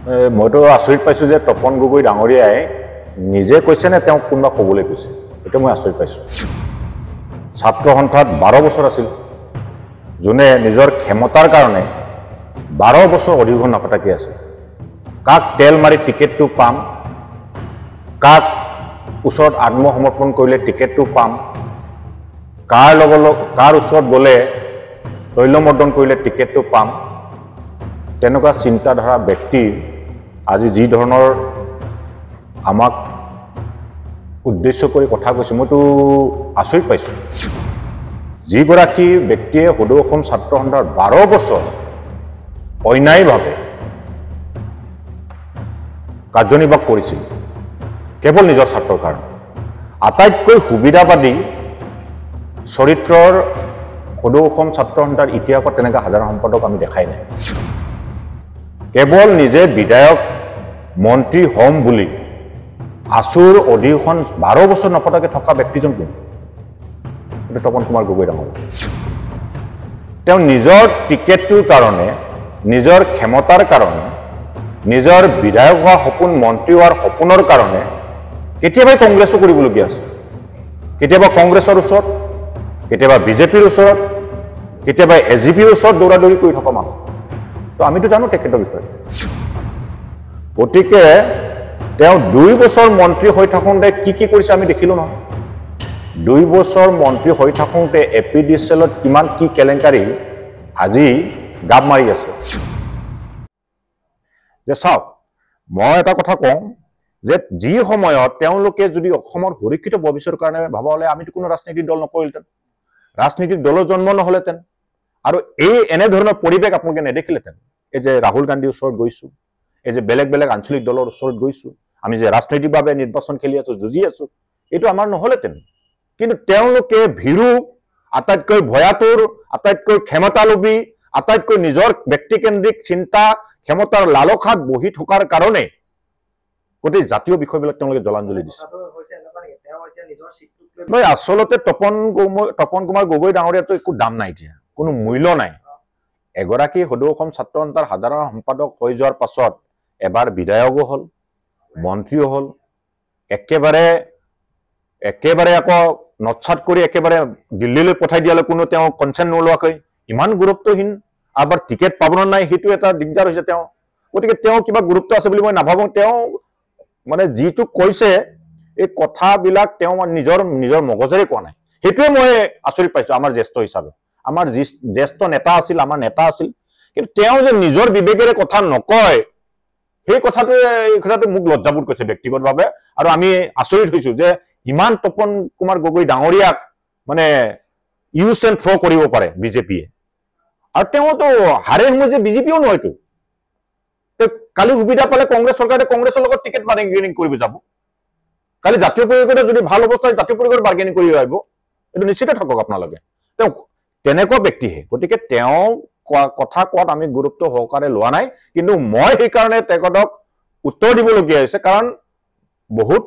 মইতো আচৰিত পাইছোঁ যে তপন গগৈ ডাঙৰীয়াই নিজে কৈছে নে তেওঁক কোনোবা ক'বলৈ কৈছে, এইটো মই আচৰিত পাইছোঁ। ছাত্ৰ সন্থাত 12 বছৰ আছিল, যোনে নিজৰ ক্ষমতাৰ কাৰণে 12 বছৰ অধিগ্ৰহণ নপতাকৈ আছে। কাক তেল মাৰি টিকেটটো পাম, কাক ওচৰত আত্মসমৰ্পণ কৰিলে টিকেটটো পাম, কাৰ ওচৰত গ'লে তৈলমৰ্দন কৰিলে টিকেটটো পাম, তেনেকুৱা চিন্তাধাৰা ব্যক্তি আজি যি ধৰণৰ আমাক উদ্দেশ্য কৰি কথা কৈছে, মইতো আচৰিত পাইছোঁ। যিগৰাকী ব্যক্তিয়ে সদৌ অসম ছাত্ৰ সন্থাৰ 12 বছৰ অন্যায়ভাৱে কাৰ্যনিৰ্বাহ কৰিছিল কেৱল নিজৰ স্বাৰ্থৰ কাৰণে, আটাইতকৈ সুবিধাবাদী চৰিত্ৰৰ সদৌ অসম ছাত্ৰ সন্থাৰ ইতিহাসত তেনেকুৱা সাধাৰণ সম্পাদক আমি দেখাই নাই। কেৱল নিজে বিধায়ক মন্ত্ৰী হ'ম বুলি আছুৰ অধিৱেশন 12 বছৰ নপতাকৈ থকা ব্যক্তিজন কোন? এইটো তপন কুমাৰ গগৈ ডাঙৰীয়া। তেওঁ নিজৰ টিকেটটোৰ কাৰণে, নিজৰ ক্ষমতাৰ কাৰণে, নিজৰ বিধায়ক হোৱা সপোন, মন্ত্ৰী হোৱাৰ সপোনৰ কাৰণে কেতিয়াবাই কংগ্ৰেছো কৰিবলগীয়া আছে। কেতিয়াবা কংগ্ৰেছৰ ওচৰত, কেতিয়াবা বিজেপিৰ ওচৰত, কেতিয়াবা এজিপিৰ ওচৰত দৌৰাদৌৰি কৰি থকা মানুহ। তো আমিতো জানো তেখেতৰ বিষয়ে। গতিকে তেওঁ 2 বছৰ মন্ত্ৰী হৈ থাকোঁতে কি কি কৰিছে আমি দেখিলোঁ নহয়। 2 বছৰ মন্ত্ৰী হৈ থাকোঁতে APDCLত কিমান কি কেলেংকাৰী আজি গাপ মাৰি আছে। যে চাওক, মই এটা কথা কওঁ যে যি সময়ত তেওঁলোকে যদি অসমৰ সুৰক্ষিত ভৱিষ্যতৰ কাৰণে ভাবা হ'লে আমিতো কোনো ৰাজনৈতিক দল নকৰিলেহেঁতেন, ৰাজনৈতিক দলৰ জন্ম নহ'লেহেঁতেন, আৰু এনেধৰণৰ পৰিৱেশ আপোনালোকে নেদেখিলেহেঁতেন। এই যে ৰাহুল গান্ধীৰ ওচৰত গৈছোঁ, এই যে বেলেগ বেলেগ আঞ্চলিক দলৰ ওচৰত গৈছোঁ, আমি যে ৰাজনৈতিকভাৱে নিৰ্বাচন খেলি আছোঁ, যুঁজি আছোঁ, এইটো আমাৰ নহ'লেহেঁতেন। কিন্তু তেওঁলোকে ভীৰু, আটাইতকৈ ভয়াতুৰ, আটাইতকৈ ক্ষমতালোভী, আটাইতকৈ নিজৰ ব্যক্তিকেন্দ্ৰিক চিন্তা ক্ষমতাৰ লালসাত বহি থকাৰ কাৰণে গোটেই জাতীয় বিষয়বিলাক তেওঁলোকে জলাঞ্জলি দিছে। আচলতে তপন কুমাৰ গগৈ ডাঙৰীয়াটো একো দাম নাই, এতিয়া কোনো মূল্য নাই। এগৰাকী সদৌ অসম ছাত্ৰ সন্থাৰ সাধাৰণ সম্পাদক হৈ যোৱাৰ পাছত এবাৰ বিধায়কো হ'ল, মন্ত্ৰীও হ'ল, একেবাৰে আকৌ নৎসাত কৰি একেবাৰে দিল্লীলৈ পঠাই দিয়ালৈ কোনো তেওঁ কনচেণ্ট নোলোৱাকৈ ইমান গুৰুত্বহীন, আবাৰ টিকেট পাব নে নাই সেইটো এটা দিগদাৰ হৈছে তেওঁ। গতিকে তেওঁ কিবা গুৰুত্ব আছে বুলি মই নাভাবোঁ। তেওঁ মানে যিটো কৈছে এই কথাবিলাক তেওঁ নিজৰ মগজেৰে কোৱা নাই। সেইটোৱে মই আচৰিত পাইছোঁ। আমাৰ জ্যেষ্ঠ হিচাপে, আমাৰ যি জ্যেষ্ঠ নেতা আছিল, আমাৰ নেতা আছিল, কিন্তু তেওঁ যে নিজৰ বিবেকেৰে কথা নকয়, সেই কথাটো মোক লজ্জাবোধ কৰিছে ব্যক্তিগতভাৱে। আৰু আমি আচৰিত হৈছোঁ যে ইমান তপন কুমাৰ গগৈ ডাঙৰীয়াক মানে ইউজ এণ্ড থ্ৰ' কৰিব পাৰে বিজেপিয়ে, আৰু তেওঁতো হাৰে সময় যে বিজেপিও নহয়তো। কালি সুবিধা পালে কংগ্ৰেছ চৰকাৰে কংগ্ৰেছৰ লগত টিকেট বাৰ্গেনিং কৰিব যাব। কালি জাতীয় পৰিষদে যদি ভাল অৱস্থাত জাতীয় পৰিষদে বাৰ্গেনিং কৰি আহিব, এইটো নিশ্চিত থাকক আপোনালোকে। তেওঁ তেনেকুৱা ব্যক্তিহে। গতিকে তেওঁ কথা কোৱাত আমি গুৰুত্ব সহকাৰে লোৱা নাই, কিন্তু মই সেইকাৰণে তেখেতক উত্তৰ দিবলগীয়া হৈছে, কাৰণ বহুত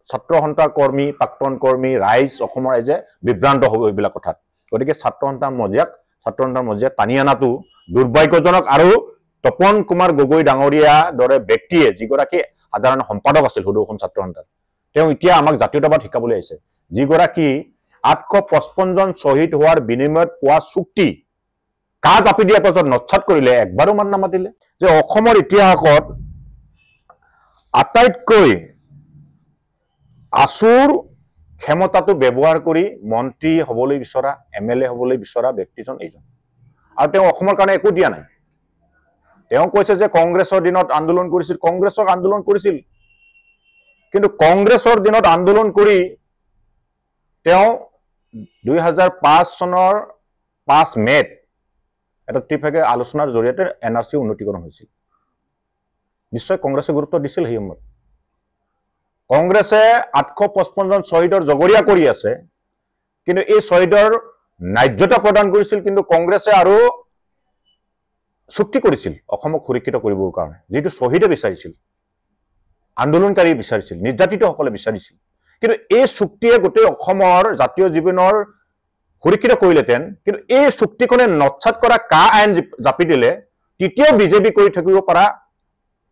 ছাত্ৰ সন্থা কৰ্মী, প্ৰাক্তন কৰ্মী, ৰাইজ, অসমৰ ৰাইজে বিভ্ৰান্ত হ'ব এইবিলাক কথাত। গতিকে ছাত্ৰ সন্থাৰ মজিয়াত টানি অনাটো দুৰ্ভাগ্যজনক। আৰু তপন কুমাৰ গগৈ ডাঙৰীয়া দৰে ব্যক্তিয়ে, যিগৰাকী সাধাৰণ সম্পাদক আছিল সদৌ অসম ছাত্ৰ সন্থাৰ, তেওঁ এতিয়া আমাক জাতীয়তাবাদ শিকাবলৈ আহিছে। যিগৰাকী 855 জন শ্বহীদ হোৱাৰ বিনিময়ত পোৱা চুক্তি কাজ আপি দিয়াৰ পাছত নৎসাত কৰিলে, একবাৰো মান নামাতিলে। যে অসমৰ ইতিহাসত আটাইতকৈ আছুৰ ক্ষমতাটো ব্যৱহাৰ কৰি মন্ত্ৰী হ'বলৈ বিচৰা, MLA হ'বলৈ বিচৰা ব্যক্তিজন এইজন। আৰু তেওঁ অসমৰ কাৰণে একো দিয়া নাই। তেওঁ কৈছে যে কংগ্ৰেছৰ দিনত আন্দোলন কৰিছিল, কংগ্ৰেছক আন্দোলন কৰিছিল, কিন্তু কংগ্ৰেছৰ দিনত আন্দোলন কৰি তেওঁ 2005 চনৰ 5 মে'ত এটা ত্ৰিফাকে আলোচনাৰ জৰিয়তে NRC উন্নীতকৰণ হৈছিল। নিশ্চয় কংগ্ৰেছে গুৰুত্ব দিছিল সেই সময়ত। কংগ্ৰেছে 855 জন শ্বহীদৰ জগৰীয়া কৰি আছে, কিন্তু এই শ্বহীদৰ ন্যায্যতা প্ৰদান কৰিছিল, কিন্তু কংগ্ৰেছে আৰু চুক্তি কৰিছিল অসমক সুৰক্ষিত কৰিবৰ কাৰণে, যিটো শ্বহীদে বিচাৰিছিল, আন্দোলনকাৰী বিচাৰিছিল, নিৰ্যাতিতসকলে বিচাৰিছিল। কিন্তু এই চুক্তিয়ে গোটেই অসমৰ জাতীয় জীৱনৰ সুৰক্ষিত কৰিলেহেঁতেন, কিন্তু এই চুক্তিখনে নৎসাত কৰা কা আইন জাপি দিলে তেতিয়াও বিজেপি কৰি থাকিব পৰা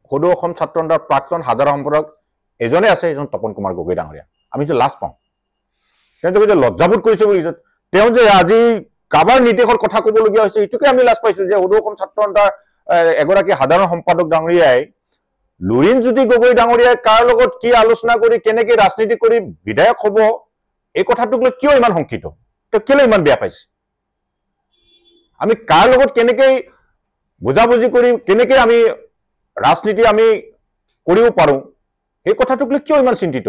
সদৌ অসম ছাত্ৰ সন্থাৰ প্ৰাক্তন সাধাৰণ সম্পাদক এজনে আছে, এজন তপন কুমাৰ গগৈ ডাঙৰীয়া। আমিতো লাজ পাওঁ। তেওঁ যে লজ্জাবোধ কৰিছে বুলি তেওঁ যে আজি কাবাৰ নিৰ্দেশৰ কথা ক'বলগীয়া হৈছে, এইটোকে আমি লাজ পাইছো যে সদৌ অসম ছাত্ৰ সন্থাৰ এগৰাকী সাধাৰণ সম্পাদক ডাঙৰীয়াই লুৰিণজ্যোতি গগৈ ডাঙৰীয়াই কাৰ লগত কি আলোচনা কৰি কেনেকৈ ৰাজনীতি কৰি বিধায়ক হ'ব, এই কথাটোক লৈ কিয় ইমান শংকিত, তেওঁ কেলৈ ইমান বেয়া পাইছে? আমি কাৰ লগত কেনেকৈ বুজাবুজি কৰি কেনেকৈ আমি ৰাজনীতি আমি কৰিব পাৰোঁ, সেই কথাটোক লৈ কিয় ইমান চিন্তিত?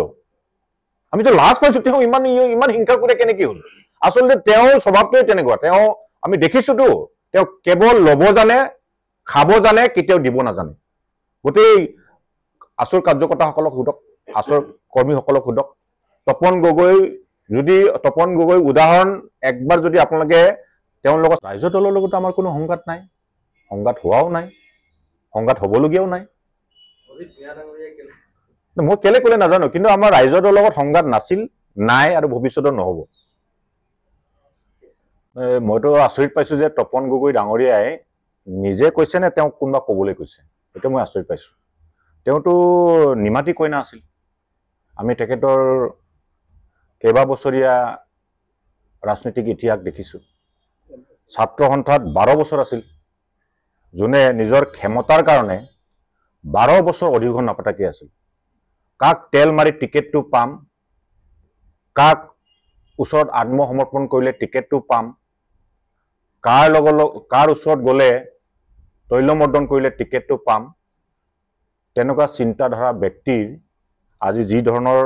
আমিতো লাজ পাইছো তেওঁ ইমান হিংসা কৰে কেনেকৈ হ'ল? আচলতে তেওঁৰ স্বভাৱটোৱে তেনেকুৱা। তেওঁ আমি দেখিছোতো, তেওঁ কেৱল ল'ব জানে, খাব জানে, কেতিয়াও দিব নাজানে। গোটেই আচৰ কাৰ্যকৰ্তাসকলক সোধক, আচৰ কৰ্মীসকলক সোধক। তপন গগৈ উদাহৰণ একবাৰ যদি আপোনালোকে তেওঁৰ লগত, ৰাইজৰ দলৰ লগতো আমাৰ কোনো সংঘাত নাই, সংঘাত হোৱাও নাই, সংঘাত হ'বলগীয়াও নাই। মই কেলে ক'লে নাজানো, কিন্তু আমাৰ ৰাইজৰ দলৰ লগত সংঘাত নাছিল, নাই আৰু ভৱিষ্যতে নহ'ব। মইতো আচৰিত পাইছো যে তপন গগৈ ডাঙৰীয়াই নিজে কৈছে নে তেওঁ কোনোবা ক'বলৈ কৈছে, সেইটো মই আচৰিত পাইছো। তেওঁতো নিমাতী কইনা আছিল। আমি তেখেতৰ কেইবাবছৰীয়া ৰাজনৈতিক ইতিহাস দেখিছোঁ। ছাত্ৰ সন্থাত 12 বছৰ আছিল, যোনে নিজৰ ক্ষমতাৰ কাৰণে 12 বছৰ অধিগ্ৰহণ নাপাতাকৈ আছিল। কাক তেল মাৰি টিকেটটো পাম, কাক ওচৰত আত্মসমৰ্পণ কৰিলে টিকেটটো পাম, কাৰ ওচৰত গ'লে তৈলমৰ্দন কৰিলে টিকেটটো পাম, তেনেকুৱা চিন্তাধাৰা ব্যক্তিৰ আজি যি ধৰণৰ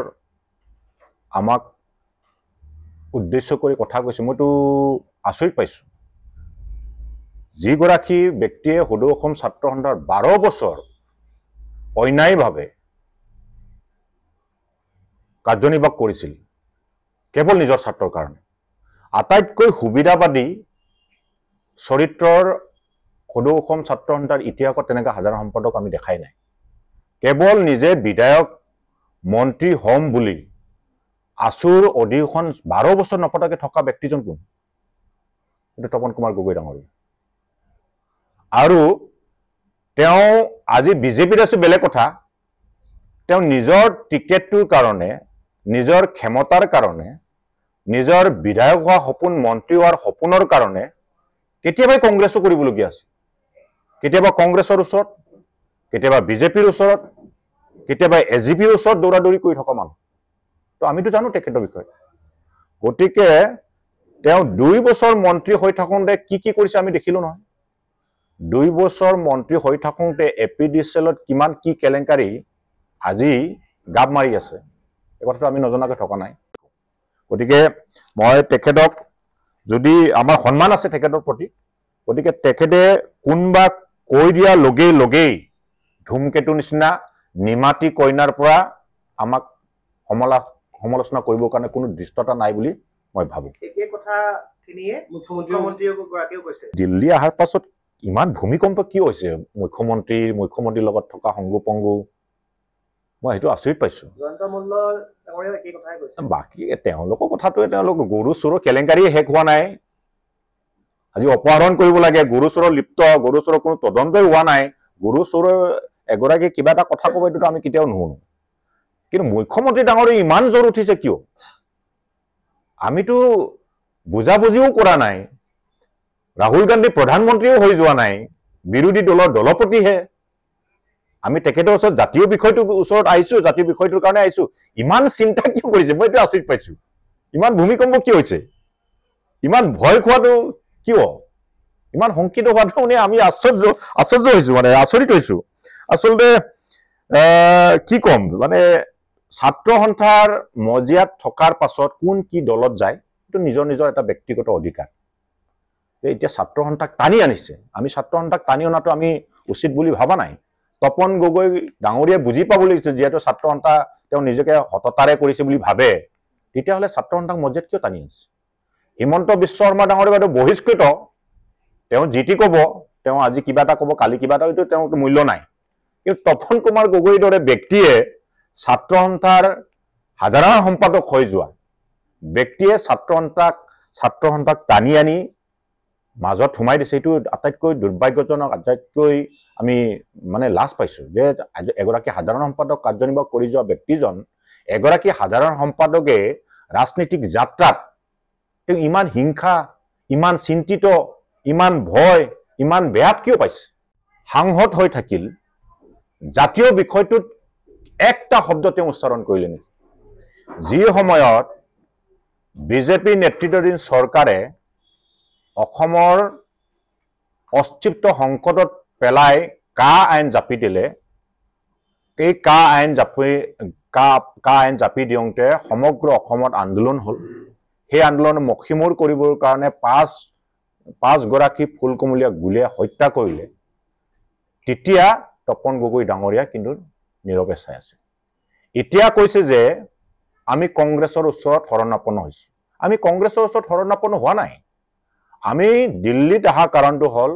আমাক উদ্দেশ্য কৰি কথা কৈছে, মইতো আচৰিত পাইছোঁ। যিগৰাকী ব্যক্তিয়ে সদৌ অসম ছাত্ৰ সন্থাৰ 12 বছৰ অন্যায়ভাৱে কাৰ্যনিৰ্বাহ কৰিছিল কেৱল নিজৰ স্বাৰ্থৰ কাৰণে, আটাইতকৈ সুবিধাবাদী চৰিত্ৰৰ সদৌ অসম ছাত্ৰ সন্থাৰ ইতিহাসত তেনেকুৱা সাধাৰণ সম্পাদক আমি দেখাই নাই। কেৱল নিজে বিধায়ক মন্ত্ৰী হ'ম বুলি আচুৰ অধিৱেশন 12 বছৰ নপতাকৈ থকা ব্যক্তিজন কোন? এইটো তপন কুমাৰ গগৈ ডাঙৰীয়া। আৰু তেওঁ আজি বিজেপিত আছে বেলেগ কথা, তেওঁ নিজৰ টিকেটটোৰ কাৰণে, নিজৰ ক্ষমতাৰ কাৰণে, নিজৰ বিধায়ক হোৱা সপোন, মন্ত্ৰী হোৱাৰ সপোনৰ কাৰণে কেতিয়াবাই কংগ্ৰেছো কৰিবলগীয়া আছে। কেতিয়াবা কংগ্ৰেছৰ ওচৰত, কেতিয়াবা বিজেপিৰ ওচৰত, কেতিয়াবা এজিপিৰ ওচৰত দৌৰাদৌৰি কৰি থকা মানুহ। তো আমিতো জানো তেখেতৰ বিষয়ে। গতিকে তেওঁ 2 বছৰ মন্ত্ৰী হৈ থাকোঁতে কি কৰিছে আমি দেখিলোঁ নহয়। 2 বছৰ মন্ত্ৰী হৈ থাকোঁতে APDCL কিমান কি কেলেংকাৰী আজি গাপ মাৰি আছে, এই কথাটো আমি নজনাকৈ থকা নাই। গতিকে মই তেখেতক, যদি আমাৰ সন্মান আছে তেখেতৰ প্ৰতি, গতিকে তেখেতে কোনোবা কৈ দিয়া লগেই ধূমকেতু নিচিনা নিমাতী কইনাৰ পৰা আমাক সমালোচনা কৰিবৰ কাৰণে কোনো দৃষ্টতা নাই বুলি মই ভাবোঁ। দিল্লী অহাৰ পাছত ইমান ভূমিকম্প কিয় হৈছে মুখ্যমন্ত্ৰীৰ লগত থকা সংগোপংগো, মই সেইটো আচৰিত পাইছোঁ। বাকী তেওঁলোকৰ কথাটোৱে, তেওঁলোক গৰু চোৰৰ কেলেংকাৰীয়ে শেষ হোৱা নাই। আজি অপহৰণ কৰিব লাগে, গৰু চোৰৰ লিপ্ত, গৰু চোৰৰ কোনো তদন্তই হোৱা নাই, গৰু চোৰৰ এগৰাকী কিবা এটা কথা ক'ব, এইটোতো আমি কেতিয়াও নুশুনো। কিন্তু মুখ্যমন্ত্ৰী ডাঙৰীয়া ইমান জোৰ উঠিছে কিয়? আমিতো বুজাবুজিও কৰা নাই, ৰাহুল গান্ধী প্ৰধানমন্ত্ৰীও হৈ যোৱা নাই, বিৰোধী দলৰ দলপতিহে। আমি তেখেতৰ ওচৰত জাতীয় বিষয়টোৰ ওচৰত আহিছোঁ, জাতীয় বিষয়টোৰ কাৰণে আহিছোঁ। ইমান চিন্তা কিয় কৰিছে, মই এইটো আচৰিত পাইছোঁ। ইমান ভূমিকম্প কি হৈছে, ইমান ভয় খোৱাটো কিয়, ইমান শংকিত হোৱাটো মানে আমি আশ্চৰ্য হৈছোঁ, মানে আচৰিত হৈছোঁ। আচলতে কি ক'ম, মানে ছাত্ৰ সন্থাৰ মজিয়াত থকাৰ পাছত কোন কি দলত যায়, এইটো নিজৰ এটা ব্যক্তিগত অধিকাৰ। এতিয়া ছাত্ৰ সন্থাক টানি আনিছে, আমি ছাত্ৰ সন্থাক টানি অনাটো আমি উচিত বুলি ভবা নাই। তপন গগৈ ডাঙৰীয়াই বুজি পাব লাগিছে, যিহেতু ছাত্ৰ সন্থা তেওঁ নিজকে সততাৰে কৰিছে বুলি ভাবে, তেতিয়াহ'লে ছাত্ৰ সন্থাক মজিয়াত কিয় টানি আনিছে? হিমন্ত বিশ্ব শৰ্মা ডাঙৰীয়া বাইদেউ বহিষ্কৃত, তেওঁ যি টি ক'ব, তেওঁ আজি কিবা এটা ক'ব, কালি কিবা এটা, এইটো তেওঁৰ মূল্য নাই। কিন্তু তপন কুমাৰ গগৈৰ দৰে ব্যক্তিয়ে ছাত্ৰ সন্থাৰ সাধাৰণ সম্পাদক হৈ যোৱা ব্যক্তিয়ে ছাত্ৰ সন্থাক টানি আনি মাজত সোমাই দিছে, এইটো আটাইতকৈ দুৰ্ভাগ্যজনক, আটাইতকৈ আমি মানে লাজ পাইছোঁ যে এগৰাকী সাধাৰণ সম্পাদক কাৰ্যনিৰ্বাহ কৰি যোৱা ব্যক্তিজন এগৰাকী সাধাৰণ সম্পাদকে ৰাজনৈতিক যাত্ৰাত তেওঁ ইমান হিংসা ইমান চিন্তিত ইমান ভয় ইমান বেয়াত কিয় পাইছে সাংসদ হৈ থাকিল জাতীয় বিষয়টোত একটা শব্দ তেওঁ উচ্চাৰণ কৰিলে নেকি যি সময়ত বিজেপি নেতৃত্বাধীন চৰকাৰে অসমৰ অস্তিত্ব সংকটত পেলাই কা আইন জাপি দিলে এই কা আইন জাপি দিওঁতে সমগ্ৰ অসমত আন্দোলন হ'ল সেই আন্দোলন মষিমূৰ কৰিবৰ কাৰণে পাঁচগৰাকী ফুলকুমলীয়া গুলীয়াই হত্যা কৰিলে তেতিয়া তপন গগৈ ডাঙৰীয়া কিন্তু নীৰৱে চাই আছে এতিয়া কৈছে যে আমি কংগ্ৰেছৰ ওচৰত শৰণাপন্ন হৈছোঁ আমি কংগ্ৰেছৰ ওচৰত শৰণাপন্ন হোৱা নাই আমি দিল্লীত অহা কাৰণটো হ'ল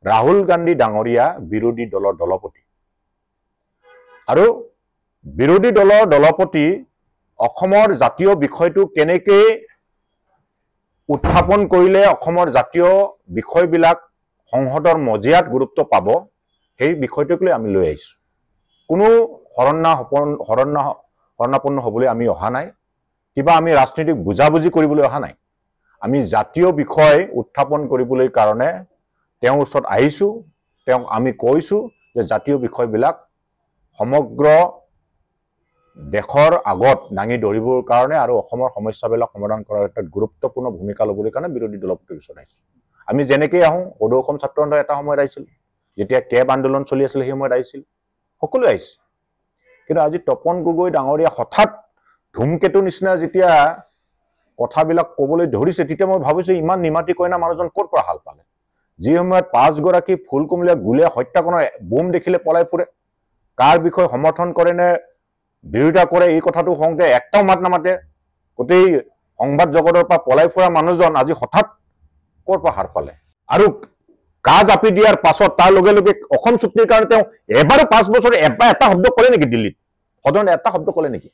ৰাহুল গান্ধী ডাঙৰীয়া বিৰোধী দলৰ দলপতি আৰু বিৰোধী দলৰ দলপতি অসমৰ জাতীয় বিষয়টো কেনেকৈ উত্থাপন কৰিলে অসমৰ জাতীয় বিষয়বিলাক সংসদৰ মজিয়াত গুৰুত্ব পাব সেই বিষয়টোক লৈ আমি লৈ আহিছোঁ কোনো শৰণাপন্ন হ'বলৈ আমি অহা নাই কিবা আমি ৰাজনৈতিক বুজাবুজি কৰিবলৈ অহা নাই আমি জাতীয় বিষয় উত্থাপন কৰিবলৈ কাৰণে তেওঁৰ ওচৰত আহিছোঁ তেওঁক আমি কৈছোঁ যে জাতীয় বিষয়বিলাক সমগ্ৰ দেশৰ আগত দাঙি ধৰিবৰ কাৰণে আৰু অসমৰ সমস্যাবিলাক সমাধান কৰাৰ ক্ষেত্ৰত গুৰুত্বপূৰ্ণ ভূমিকা ল'বলৈ কাৰণে বিৰোধী দলপতিৰ ওচৰত আহিছোঁ আমি যেনেকৈ আহোঁ সদৌ অসম ছাত্ৰ সন্থাই এটা সময়ত আহিছিল যেতিয়া কেব আন্দোলন চলি আছিল সেই সময়ত আহিছিল সকলোৱে আহিছে কিন্তু আজি তপন গগৈ ডাঙৰীয়া হঠাৎ ধুমকেতু নিচিনা যেতিয়া কথাবিলাক ক'বলৈ ধৰিছে তেতিয়া মই ভাবিছোঁ ইমান নিমাতি কইনা মানুহজন ক'ৰ পৰা হাল পালে যি সময়ত পাঁচগৰাকী ফুলকুমলীয়া গুলীয়াই হত্যা কৰাৰ বোম দেখিলে পলাই ফুৰে কাৰ বিষয়ে সমৰ্থন কৰে নে বিৰোধিতা কৰে এই কথাটো কওঁতে একটাও মাত নামাতে গোটেই সংবাদ জগতৰ পৰা পলাই ফুৰা মানুহজন আজি হঠাৎ ক'ৰ পৰা হাৰ পালে আৰু কা জাপি দিয়াৰ পাছত তাৰ লগে লগে অসম চুক্তিৰ কাৰণে তেওঁ এবাৰো 5 বছৰ এটা শব্দ ক'লে নেকি দিল্লীত সদনত এটা শব্দ ক'লে নেকি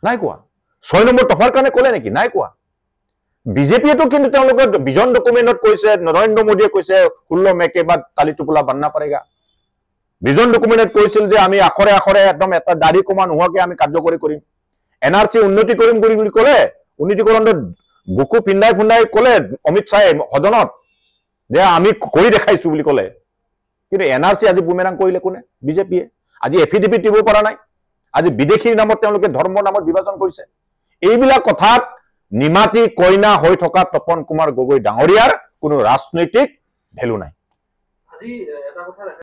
নাই কোৱা 6 নম্বৰ টফাৰ কাৰণে ক'লে নেকি নাই কোৱা বিজেপিয়েতো কিন্তু তেওঁলোকে ভিজন ডকুমেণ্টত কৈছে নৰেন্দ্ৰ মোদীয়ে কৈছে 16 মেকে বাদ তালি টোপোলা বান্ধনা পাৰেগা ভিজন ডকুমেণ্টত কৈছিল যে আমি আখৰে আখৰে একদম এটা দাড়ি কমা নোহোৱাকৈ আমি কাৰ্যকৰী কৰিম এনআৰচি উন্নতি কৰিম বুলি ক'লে উন্নতিকৰণত বুকু পিন্ধাই ফুন্দাই ক'লে অমিত শ্বাহে সদনত যে আমি কৰি দেখাইছোঁ বুলি ক'লে কিন্তু এনআৰচি আজি বুমেৰাং কৰিলে কোনে বিজেপিয়ে আজি এফিডেভিট দিব পৰা নাই আজি বিদেশীৰ নামত তেওঁলোকে ধৰ্মৰ নামত বিভাজন কৰিছে এইবিলাক কথাত নিমাতি কইনা হৈ থকা তপন কুমাৰ গগৈ ডাঙৰীয়াৰ কোনো ৰাজনৈতিক ভেলু নাই